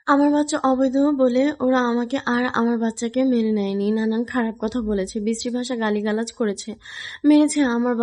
আমার বাচ্চা অবৈধ বলে ওরা আমাকে আর আমার বাচ্চাকে মেনে নেয়নি। নানান খারাপ কথা বলেছে, বিশ্রী ভাষা গালিগালাজ করেছে, মেরেছে আমার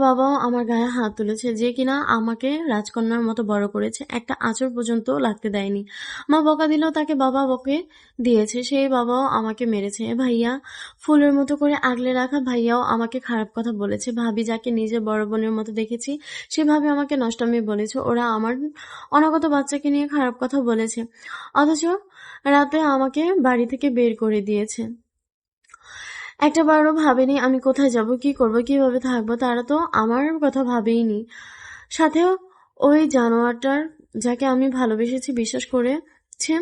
বাবাও আমার গায়ে হাত তুলেছে, যে কিনা আমাকে রাজকন্যার মতো বড় করেছে, একটা আঁচড় পর্যন্ত লাগতে দেয়নি। মা বকা দিলেও তাকে বাবা বকে দিয়েছে, সেই বাবাও আমাকে মেরেছে। ভাইয়া ফুলের মতো করে আগলে রাখা ভাইয়াও আমাকে খারাপ কথা বলেছে। ভাবি যাকে নিজের বড় বোনের মতো দেখেছি সেভাবে আমাকে নষ্টামি বলেছে। ওরা আমার অনাগত বাচ্চাকে নিয়ে খারাপ কথা বলেছে, অথচ রাতে আমাকে বাড়ি থেকে বের করে দিয়েছে। একটাবারও ভাবেনি আমি কোথায় যাব, কি করব, কিভাবে থাকবো। তারা তো আমার কথা ভাবেইনি। সাথে ওই জানোয়ারটার, যাকে আমি ভালোবেসেছি, বিশ্বাস করেছে,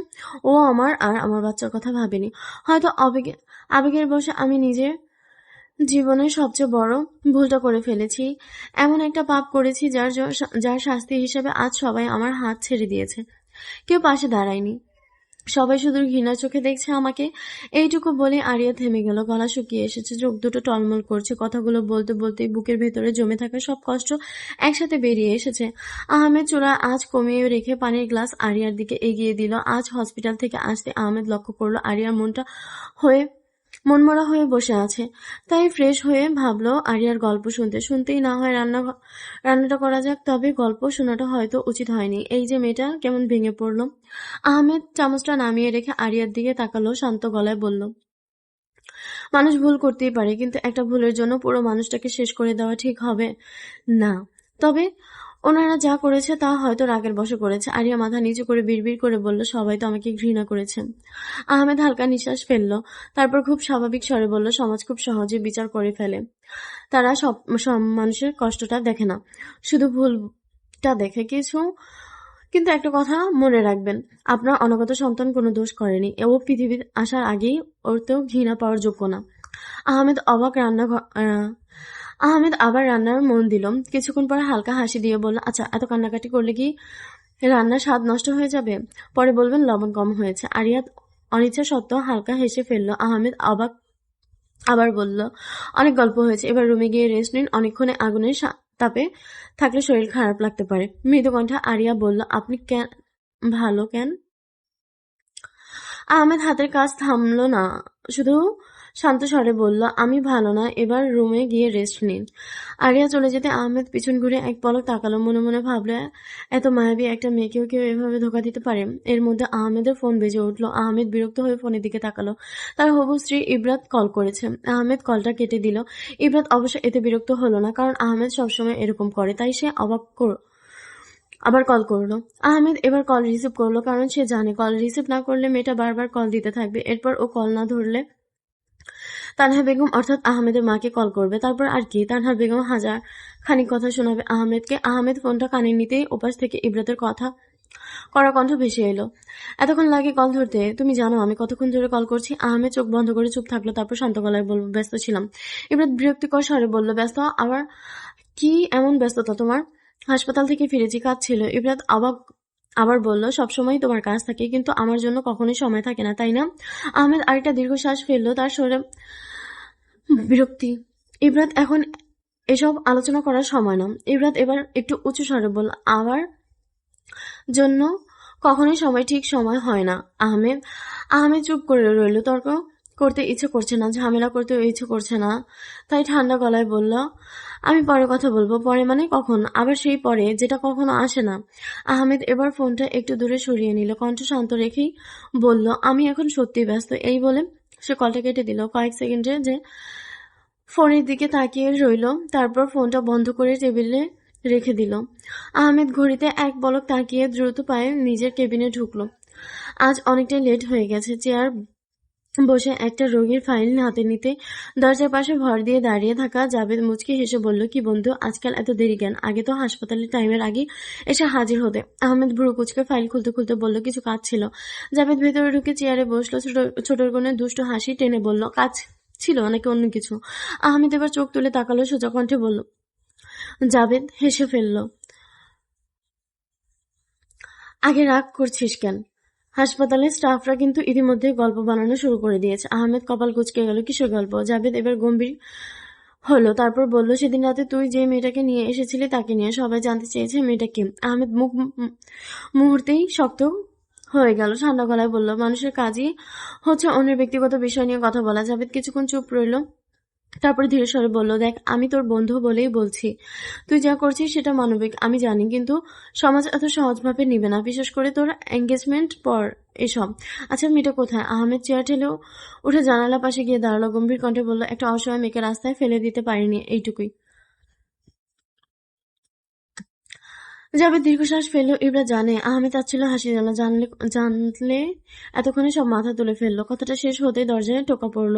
ও আমার আর আমার বাচ্চার কথা ভাবেনি। হয়তো আবেগের বশে আমি নিজের জীবনের সবচেয়ে বড় ভুলটা করে ফেলেছি। এমন একটা পাপ করেছি যার শাস্তি হিসেবে আজ সবাই আমার হাত ছেড়ে দিয়েছে। কেউ পাশে দাঁড়ায়নি, সবাই শুধু ঘৃণার চোখে দেখছে আমাকে। এইটুকু বলে আরিয়া থেমে গেল, গলা শুকিয়ে এসেছে, চোখ দুটো টলমল করছে। কথাগুলো বলতে বলতেই বুকের ভেতরে জমে থাকা সব কষ্ট একসাথে বেরিয়ে এসেছে। আহমেদ চূড়া আঁচ কমিয়ে রেখে পানির গ্লাস আরিয়ার দিকে এগিয়ে দিল। আজ হসপিটাল থেকে আসতে আহমেদ লক্ষ্য করলো আরিয়ার মনমরা হয়ে বসে আছে। তাই ফ্রেশ হয়ে ভাবলো আরিয়ার গল্প শুনতেই না হয় রান্নাটা করা যাক। তবে গল্প শোনাটা হয়তো উচিত হয়নি। এই যে মেয়েটা কেমন ভেঙে পড়লো। আহমেদ চামচটা নামিয়ে রেখে আরিয়ার দিকে তাকালো, শান্ত গলায় বলল, মানুষ ভুল করতেই পারে, কিন্তু একটা ভুলের জন্য পুরো মানুষটাকে শেষ করে দেওয়া ঠিক হবে না। তবে ওনারা যা করেছে তা হয়তো রাগের বশে করেছে। আরিয়া মাথা নিচু করে বিড়বিড় করে বলল, সবাই তো আমাকে ঘৃণা করেছে। আহমেদ হালকা নিঃশ্বাস ফেলল, তারপর খুব স্বাভাবিক স্বরে বলল, সমাজ খুব সহজে বিচার করে ফেলে। তারা সব সব মানুষের কষ্টটা দেখে না, শুধু ভুলটা দেখে। কিন্তু একটা কথা মনে রাখবেন, আপনার অনাগত সন্তান কোনো দোষ করেনি। ও পৃথিবীর আসার আগেই ওর তো ঘৃণা পাওয়ার যোগ্য না। আহমেদ আহমেদ আবার রান্নার মন দিল। কিছুক্ষণ পরে হালকা হাসি দিয়ে বলল, আচ্ছা, এত কান্নাকাটি করলে কি রান্নার স্বাদ নষ্ট হয়ে যাবে? পরে বলবেন লবণ কম হয়েছে। আরিয়া অনিচ্ছা সত্ত্বেও হালকা হেসে ফেলল। আহমেদ আবার বলল, অনেক গল্প হয়েছে, এবার রুমে গিয়ে রেস্ট নিন। অনেকক্ষণে আগুনের তাপে থাকলে শরীর খারাপ লাগতে পারে। মৃদু কণ্ঠে আরিয়া বলল, আপনি ভালো কেন? আহমেদ হাতের কাজ থামল না, শুধু শান্ত স্বরে বলল, আমি ভালো না, এবার রুমে গিয়ে রেস্ট নিন। আরিয়া চলে যেতে আহমেদ পিছন ঘুরে এক পলক তাকালো। মনে মনে ভাবলে, এত মায়াবী একটা মেয়েকেও কেউ এভাবে ধোকা দিতে পারে। এর মধ্যে আহমেদের ফোন বেজে উঠল। আহমেদ বিরক্ত হয়ে ফোনের দিকে তাকালো। তার হবু স্ত্রী ইবরাত কল করেছে। আহমেদ কলটা কেটে দিল। ইবরাত অবশ্য এতে বিরক্ত হলো না, কারণ আহমেদ সবসময় এরকম করে, তাই সে আবার কল করলো। আহমেদ এবার কল রিসিভ করলো, কারণ সে জানে কল রিসিভ না করলে মেয়েটা বারবার কল দিতে থাকবে। এরপর ও কল না ধরলে তানহা বেগম অর্থাৎ আহমেদের মাকে কল করবে। তারপর আর কি, তানহা বেগম হাজার খানিক কথা শোনাবে আহমেদকে। আহমেদ ফোনটা কানে নিতেই ওপাশ থেকে ইবরাতের কথা কড়া কণ্ঠ ভেসে এলো, এতক্ষণ লাগে কল ধরতে? তুমি জানো আমি কতক্ষণ ধরে কল করছি? আহমেদ চোখ বন্ধ করে চুপ থাকলো, তারপর শান্ত গলায় বলল, ব্যস্ত ছিলাম। ইবরাত বিরক্তিকর স্বরে বলল, ব্যস্ত? আবার কি এমন ব্যস্ততা তোমার? হাসপাতাল থেকে ফিরেছি, কাজ ছিল। ইবরাত আবার বলল, সবসময় তোমার কাজ থাকে, কিন্তু আমার জন্য কখনোই সময় থাকে না, তাই না? আহমেদ আরেকটা দীর্ঘশ্বাস ফেলল, তার স্বরে বিরক্তি। ইবরাত, এখন এসব আলোচনা করার সময় না। ইবরাত এবার একটু উঁচু স্বরে বলল, আমার জন্য কখনোই ঠিক সময় হয় না। আহমেদ আহমেদ চুপ করে রইল। তর্ক করতে ইচ্ছে করছে না, ঝামেলা করতেও ইচ্ছে করছে না, তাই ঠান্ডা গলায় বলল, আমি পরে কথা বলবো। পরে মানে কখন? আবার সেই পরে যেটা কখনো আসে না। আহমেদ এবার ফোনটা একটু দূরে সরিয়ে নিল, কণ্ঠ শান্ত রেখেই বলল, আমি এখন সত্যিই ব্যস্ত। এই বলে সে কলটা কেটে দিল। কয়েক সেকেন্ডে যে ফোনের দিকে তাকিয়ে রইল, তারপর ফোনটা বন্ধ করে টেবিলে রেখে দিল। আহমেদ ঘড়িতে এক পলক তাকিয়ে দ্রুত পায়ে নিজের কেবিনে ঢুকল। আজ অনেকটাই লেট হয়ে গেছে। চেয়ার বসে একটা রোগীর ফাইল হাতে নিতে দরজার পাশে ভর দিয়ে দাঁড়িয়ে থাকা জাবেদ মুচকি হেসে বলল, কি বন্ধু, আজকাল এত দেরি কেন? আগে তো হাসপাতালের টাইমের আগে এসে হাজির হতে। আহমেদ ভ্রু কুচকে ফাইল খুলতে খুলতে বলল, কিছু কাজ ছিল। জাবেদ ভেতরে ঢুকে চেয়ারে বসলো। ছোটর কোণে দুষ্টু হাসি টেনে বলল, কাজ ছিল নাকি অন্য কিছু? আহমেদ এবার চোখ তুলে তাকালো, সোজা কণ্ঠে বলল। জাবেদ হেসে ফেলল, আগে রাগ করছিস কেন? হাসপাতালের স্টাফরা কিন্তু ইতিমধ্যে গল্প বানানো শুরু করে দিয়েছে। আহমেদ কপাল কুঁচকে গেল, কিসের গল্প? জাবেদ এবার গম্ভীর হলো, তারপর বলল, সেদিন রাতে তুই যে মেয়েটাকে নিয়ে এসেছিলি তাকে নিয়ে। সবাই জানতে চেয়েছে মেয়েটা কে। আহমেদ মুহূর্তেই শক্ত হয়ে গেল। ঠান্ডা গলায় বলল, মানুষের কাজই হচ্ছে অন্যের ব্যক্তিগত বিষয় নিয়ে কথা বলা। জাভেদ কিছুক্ষণ চুপ রইল, তারপরে ধীরে স্বরে বলল, দেখ আমি তোর বন্ধু বলেই বলছি, তুই যা করছিস সেটা মানবিক আমি জানি, কিন্তু সমাজ এত সহজভাবে নিবে না, বিশেষ করে তোর এঙ্গেজমেন্ট পর এসব। আচ্ছা মেয়েটা কোথায়? আহমেদ চেয়ার ঠেলেও উঠে জানালা পাশে গিয়ে দাঁড়ালো, গম্ভীর কণ্ঠে বলল, একটা অসহায় মেয়েকে রাস্তায় ফেলে দিতে পারিনি, এইটুকুই। জাভেদ দীর্ঘশ্বাস ফেলল। ইবরা জানে আহমেদ চাচ্ছিল হাসি দিল, জানলে এতক্ষণে সব মাথা তুলে ফেললো। কথাটা শেষ হতেই দরজায় টোকা পড়ল।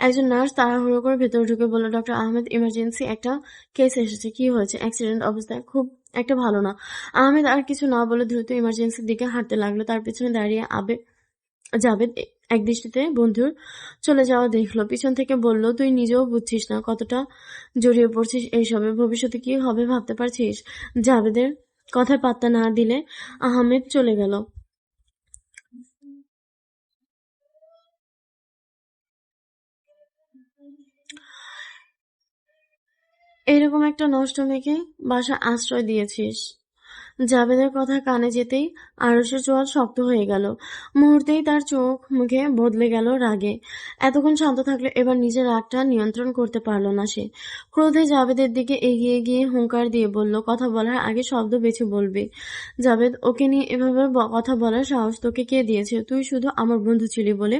একজন নার্স তাড়াহুড়ো করে ভেতরে ঢুকে বলল, ডক্টর আহমেদ, ইমার্জেন্সি একটা কেস এসেছে। কি হয়েছে? অ্যাক্সিডেন্ট অবস্থায় খুব একটা ভালো না। আহমেদ আর কিছু না বলে দ্রুত ইমার্জেন্সির দিকে হাঁটতে লাগলো। তার পিছনে দাঁড়িয়ে জাভেদ একদৃষ্টিতে বন্ধুর চলে যাওয়া দেখলো, পিছন থেকে বলল, তুই নিজেও বুঝছিস না কতটা জড়িয়ে পড়ছিস এইসবে, ভবিষ্যতে কি হবে ভাবতে পারছিস? জাভেদের কথায় পাত্তা না দিলে আহমেদ চলে গেল। এইরকম একটা নষ্ট মেয়েকে বাসায় আশ্রয় দিয়েছিস। জাভেদের কথা কানে যেতেই আরশের চোয়াল শক্ত হয়ে গেল। মুহূর্তেই তার চোখ মুখে বদলে গেল রাগে। এতক্ষণ শান্ত থাকলে এবার নিজের রাগটা নিয়ন্ত্রণ করতে পারল না সে। ক্রোধে জাভেদের দিকে এগিয়ে গিয়ে হুঙ্কার দিয়ে বলল, কথা বলার আগে শব্দ বেছে বলবি। জাভেদ, ওকে নিয়ে এভাবে কথা বলার সাহস তোকে কে দিয়েছে? তুই শুধু আমার বন্ধু ছিলি বলে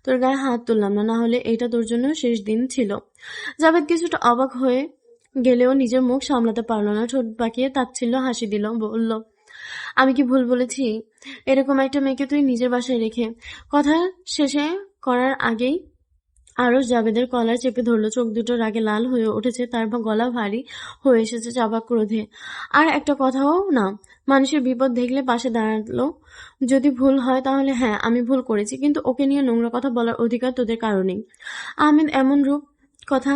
তোর গায়ে হাত তুললাম না, না হলে এটা তোর জন্য শেষ দিন ছিল। জাভেদ কিছুটা অবাক হয়ে গেলেও নিজের মুখ সামলাতে পারল না, ঠোঁট বাঁকিয়ে তাচ্ছিল্য হাসি দিল, বলল, আমি কি ভুল বলেছি? এরকম একটা মেয়েকে তুই নিজের বাসায় রেখে? কথা শেষে করার আগেই আরশ জাভেদের কলার চেপে ধরল, চোখ দুটো রাগে লাল হয়ে উঠেছে, তার গলা ভারী হয়ে এসেছে চাপা ক্রোধে। আর একটা কথাও না, মানুষের বিপদ দেখলে পাশে দাঁড়ালো। যদি ভুল হয় তাহলে হ্যাঁ আমি ভুল করেছি, কিন্তু ওকে নিয়ে নোংরা কথা বলার অধিকার তোদের কারণেই। আহমেদ এমন রূপ কথা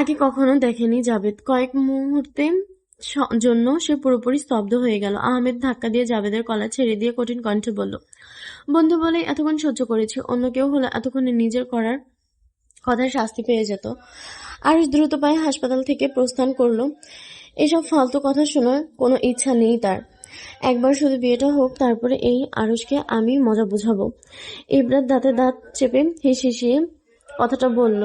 আগে কখনো দেখেনি জাভেদ। কয়েক মুহূর্তে জন্য সে পুরোপুরি স্তব্ধ হয়ে গেল। আহমেদ ধাক্কা দিয়ে জাভেদের কলা ছেড়ে দিয়ে কঠিন কণ্ঠে বলল, বন্ধু বলেই এতক্ষণ সহ্য করেছি, অন্য কেউ হলে এতক্ষণে নিজের করার কথায় শাস্তি পেয়ে যেত। আরশ দ্রুত পায়ে হাসপাতাল থেকে প্রস্থান করলো। এসব ফালতু কথা শোনার কোনো ইচ্ছা নেই তার। একবার শুধু বিয়েটা হোক, তারপরে এই আরশকে আমি মজা বোঝাবো। ইবরাত দাঁতে দাঁত চেপে হিসিয়ে কথাটা বলল।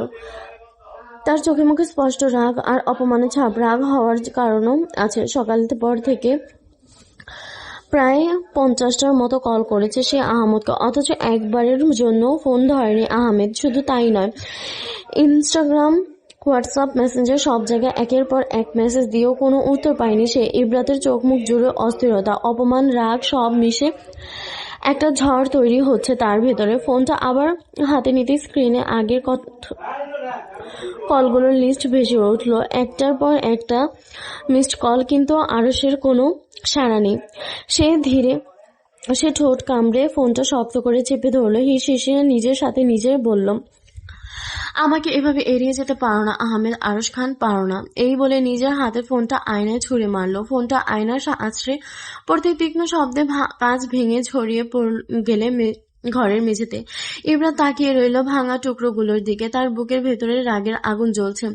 তার চোখে মুখে স্পষ্ট রাগ আর অপমানের ছাপ। রাগ হওয়ার কারণও আছে। সকালের পর থেকে প্রায় 50টার মতো কল করেছে সে আহমেদকে, অথচ একবারের জন্য ফোন ধরেনি আহমেদ। শুধু তাই নয়, ইনস্টাগ্রাম, হোয়াটসঅ্যাপ, মেসেঞ্জার সব জায়গায় একের পর এক মেসেজ দিয়েও কোনো উত্তর পায়নি সে। ইবরাতের চোখ মুখ জুড়ে অস্থিরতা, অপমান, রাগ সব মিশে একটা ঝড় তৈরি হচ্ছে তার ভেতরে। ফোনটা আবার হাতে নিতেই স্ক্রিনে আগের কলগুলোর লিস্ট ভেসে উঠল, একটার পর একটা মিসড কল, কিন্তু আরশের কোনো সাড়া নেই। সে ঠোঁট কামড়ে ফোনটা শক্ত করে চেপে ধরল, হিসিয়ে নিজের সাথে নিজে বলল, আমাকে এভাবে এড়িয়ে যেতে পারো না আহমেদ, আরশ খান, পারো না। এই বলে নিজের হাতের ফোনটা আয়নায় ছুঁড়ে মারল। ফোনটা আয়নার আছড়ে পড়তে তীক্ষ্ণ শব্দে কাঁচ ভেঙে ছড়িয়ে গেলে ঘরের মেঝেতে। ইবরাত তাকিয়ে রইল ভাঙা টুকরোগুলোর দিকে, তার বুকের ভেতরে রাগের আগুন জ্বলছে।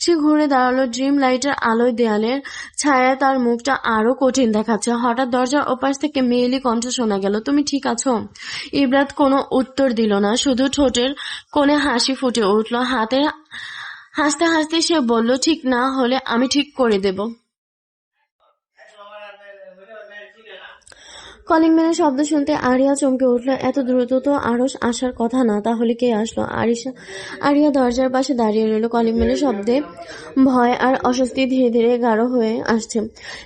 সে ঘুরে দাঁড়ালো, ড্রিম লাইটের আলোয় দেয়ালের ছায়ায় তার মুখটা আরো কঠিন দেখাচ্ছে। হঠাৎ দরজার ওপাশ থেকে মেয়েলি কণ্ঠ শোনা গেল, তুমি ঠিক আছো? ইবরাত কোনো উত্তর দিল না, শুধু ঠোঁটের কোণে হাসি ফুটে উঠল। হাসতে হাসতে সে বলল, ঠিক না হলে আমি ঠিক করে দেব। কলিং বেলের শব্দ শুনতে আরিয়া চমকে উঠল। এত দ্রুত তো আরশ আসার কথা না, তাহলে কে আসলো? আরিয়া দরজার পাশে দাঁড়িয়ে রইল। কলিং বেলের শব্দে ভয় আর অস্বস্তি ধীরে ধীরে গাঢ় হয়ে আসছে।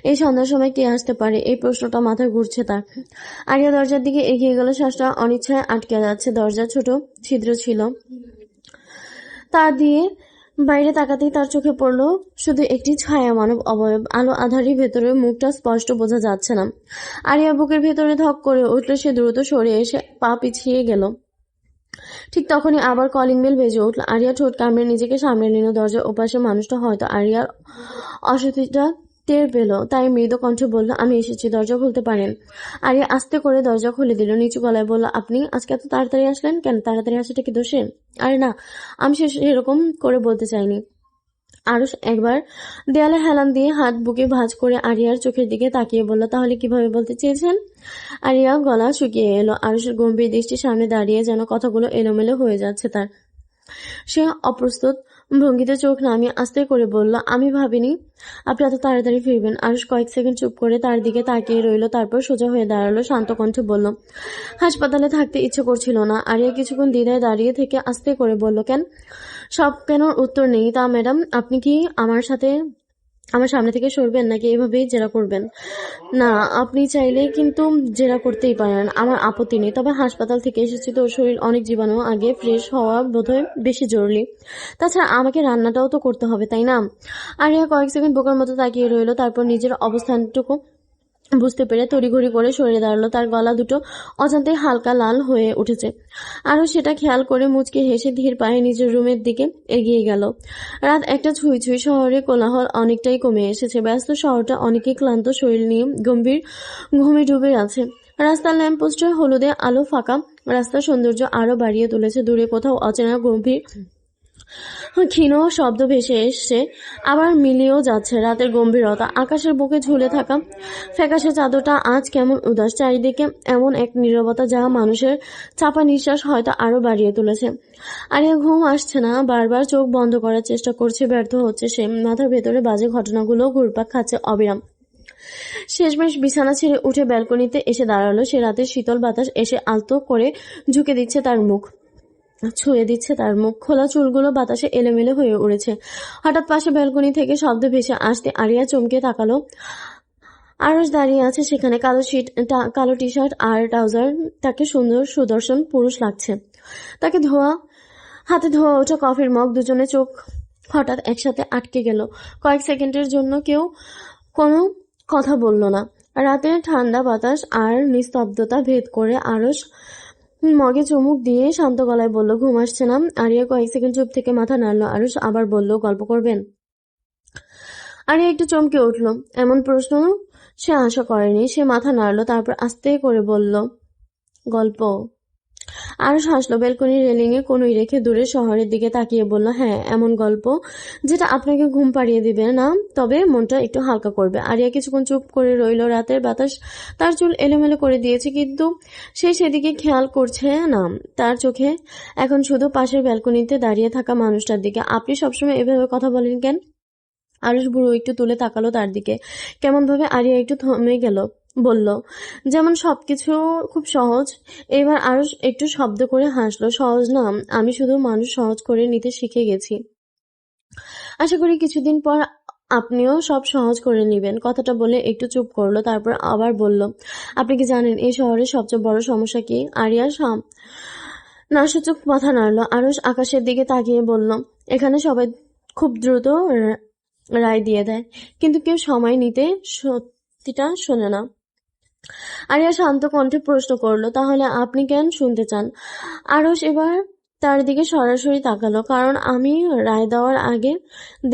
এই সন্ধ্যার সময় কে আসতে পারে? এই প্রশ্নটা মাথায় ঘুরছে তার। আরিয়া দরজার দিকে এগিয়ে গেল, শ্বাসটা অনিচ্ছায় আটকে যাচ্ছে। দরজার ছোট ছিদ্র ছিল, তা দিয়ে বাইরে তাকাতেই তার চোখে পড়ল শুধু একটি ছায়া মানব অবয়ব। আলো আঁধারি ভেতরে মুখটা স্পষ্ট বোঝা যাচ্ছে না। আরিয়া বুকের ভেতরে ধক করে উঠল। সে দ্রুত সরে এসে পা পিছিয়ে গেল। ঠিক তখনই আবার কলিং বেল বেজে উঠল। আরিয়া ঠোঁট কামড়ে নিজেকে সামলে নিল। দরজার ওপাশে মানুষটা হয়তো আরিয়ার অস্বস্তিটা টের পেল, তাই মৃদু কণ্ঠে বলল, আমি এসেছি, দরজা খুলতে পারেন? আরিয়া আস্তে করে দরজা খুলে দিল, নিচু গলায় বলল, আপনি আজকে এত তাড়াতাড়ি আসলেন কেন? তাড়াতাড়ি আসাটা কি দোষে? আরে না, আমি সেরকম করে বলতে চাইনি। আরুষ একবার দেয়ালে হেলান দিয়ে হাত বুকে ভাঁজ করে আরিয়ার চোখের দিকে তাকিয়ে বলল, তাহলে কিভাবে বলতে চেয়েছেন? আরিয়া গলা শুকিয়ে এলো। আরুষের গম্ভীর দৃষ্টির সামনে দাঁড়িয়ে যেন কথাগুলো এলোমেলো হয়ে যাচ্ছে তার। সে অপ্রস্তুত ভঙ্গিতে চোখ নামিয়ে আস্তে করে বলল, আমি ভাবিনি আপনি এত তাড়াতাড়ি ফিরবেন। আরুষ কয়েক সেকেন্ড চুপ করে তার দিকে তাকিয়ে রইল, তারপর সোজা হয়ে দাঁড়ালো, শান্ত কণ্ঠে বলল, হাসপাতালে থাকতে ইচ্ছে করছিল না। আরিয়া কিছুক্ষণ দ্বিধায় দাঁড়িয়ে থেকে আস্তে করে বলল, কেন? সব কেন উত্তর নেই তা ম্যাডাম। আপনি কি আমার সামনে থেকে সরবেন নাকি এভাবেই জেরা করবেন? না, আপনি চাইলে কিন্তু জেরা করতেই পারেন, আমার আপত্তি নেই। তবে হাসপাতাল থেকে এসেছি তো, শরীর অনেক জীবাণু, আগে ফ্রেশ হওয়া বোধহয় বেশি জরুরি। তাছাড়া আমাকে রান্নাটাও তো করতে হবে, তাই না? আরিয়া কয়েক সেকেন্ড বোকার মতো তাকিয়ে রইল, তারপর নিজের অবস্থানটুকু বুঝতে পেরে তড়িঘড়ি করে সরে দাঁড়ালো। তার গলা দুটো অজান্তে হালকা লাল হয়ে উঠেছে। আরও সেটা খেয়াল করে মুচকে হেসে ধীর পায়ে নিজের রুমের দিকে এগিয়ে গেল। রাত 1টা ছুঁই ছুঁই। শহরে কোলাহল অনেকটাই কমে এসেছে। ব্যস্ত শহরটা অনেকেই ক্লান্ত শরীর নিয়ে গম্ভীর ঘুমে ডুবে আছে। রাস্তার ল্যাম্পপোস্টের হলুদে আলো ফাঁকা রাস্তার সৌন্দর্য আরো বাড়িয়ে তুলেছে। দূরে কোথাও অচেনা গম্ভীর ক্ষীণ শব্দ ভেসে এসছে, আবার মিলিয়েও যাচ্ছে রাতের গম্ভীরতা। আকাশের বুকে ঝুলে থাকা ফ্যাকাশে চাদরটা আজ কেমন উদাস। চারিদিকে এমন এক নীরবতা যা মানুষের চাপা নিঃশ্বাস হয়তো আরো বাড়িয়ে তুলেছে। আরিয়া ঘুম আসছে না, বারবার চোখ বন্ধ করার চেষ্টা করছে, ব্যর্থ হচ্ছে সে। মাথার ভেতরে বাজে ঘটনাগুলো ঘুরপাক খাচ্ছে অবিরাম। শেষমেশ বিছানা ছেড়ে উঠে ব্যালকনিতে এসে দাঁড়ালো। সে রাতের শীতল বাতাস এসে আলতো করে ঝুঁকে দিচ্ছে তার মুখ, ছুঁয়ে দিচ্ছে তার মুখ। খোলা চুলগুলো বাতাসে এলোমেলো হয়ে উড়েছে। হঠাৎ পাশে ব্যালকনি থেকে শব্দ ভেসে আসতে আরিয়া চমকে তাকালো। আরুষ দাঁড়িয়ে আছে সেখানে, কালো টি শার্ট আর ট্রাউজার। তাকে সুন্দর সুদর্শন পুরুষ লাগছে। তাকে হাতে ধোয়া ওঠা কফির মগ। দুজনে চোখ হঠাৎ একসাথে আটকে গেল। কয়েক সেকেন্ডের জন্য কেউ কোনো কথা বলল না। রাতের ঠান্ডা বাতাস আর নিস্তব্ধতা ভেদ করে আরুষ মগে চুমুক দিয়ে শান্ত গলায় বলল, ঘুম আসছে না? আরিয়া কয়েক সেকেন্ড চুপ থেকে মাথা নাড়ল। আরুষ আবার বলল, গল্প করবেন? আরিয়া একটু চমকে উঠল। এমন প্রশ্ন সে আশা করেনি। সে মাথা নাড়ল, তারপর আস্তে করে বলল, গল্প। আরুষ হাসল। ব্যালকনির রেলিংয়ে কনুই রেখে দূরের শহরের দিকে তাকিয়ে বলল, হ্যাঁ, এমন গল্প যেটা আপনাকে ঘুম পাড়িয়ে দিবে না, তবে মনটা একটু হালকা করবে। আরিয়া কিছুক্ষণ চুপ করে রইল। রাতের বাতাস তার চুল এলোমেলো করে দিয়েছে, কিন্তু সে সেদিকে খেয়াল করছে না। তার চোখে এখন শুধু পাশের ব্যালকনিতে দাঁড়িয়ে থাকা মানুষটার দিকে। আপনি সবসময় এভাবে কথা বলেন কেন? আরুষ বুড়ো একটু তুলে তাকালো তার দিকে কেমন ভাবে। আরিয়া একটু থমে গেল, বলল, যেমন সবকিছু খুব সহজ। এবার আরুষ একটু শব্দ করে হাসলো। সহজ না, আমি শুধু মানুষ সহজ করে নিতে শিখে গেছি। আশা করি কিছুদিন পর আপনিও সব সহজ করে নিবেন। কথাটা বলে একটু চুপ করলো, তারপর আবার বলল, আপনি কি জানেন এই শহরের সবচেয়ে বড় সমস্যা কি? আরিয়া নাসূচক মাথা নাড়ল। আরুষ আকাশের দিকে তাকিয়ে বলল, এখানে সবাই খুব দ্রুত রায় দিয়ে দেয়, কিন্তু কেউ সময় নিতে সত্যিটা শোনে না। আরিয়া শান্ত কণ্ঠে প্রশ্ন করল, তাহলে আপনি কেন শুনতে চান? আরুষ এবার তার দিকে সরাসরি তাকালো, কারণ আমি রায় দেওয়ার আগে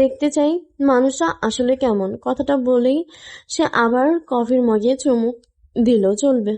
দেখতে চাই মানুষটা আসলে কেমন। কথাটা বলেই সে আবার কফির মগে চুমুক দিল। চলবে।